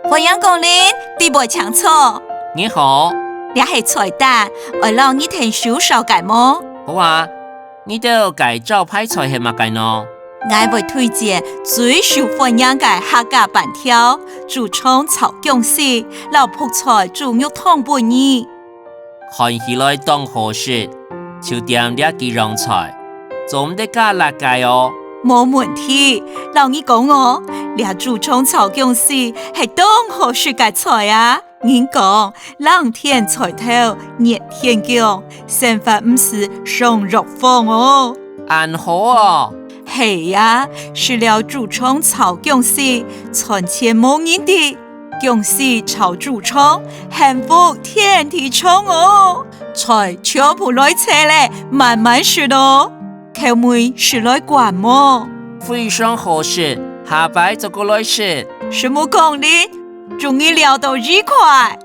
欢迎光临，地波强错。你好，你係菜單，我讓你聽少少解麼？好啊，你都介招牌菜係乜嘅呢？我會推薦最受歡迎嘅客家板條、竹蔥炒薑絲、老卜菜豬肉湯拌意。看起來當好食，就點啲幾樣菜，仲得加辣嘅哦。冇問題，老你講我，你竹蔥炒薑絲係當好食嘅菜啊！人講冷天菜頭，熱天薑，成法唔是上肉風哦。啱好哦。係啊，除了竹蔥炒薑絲，從前冇人哋薑絲炒竹蔥，幸福天地蔥哦。菜全部來切咧，慢慢食咯。口味是來管麼？非常好食，下擺就過來食。什麼講呢？終於聊到愉快。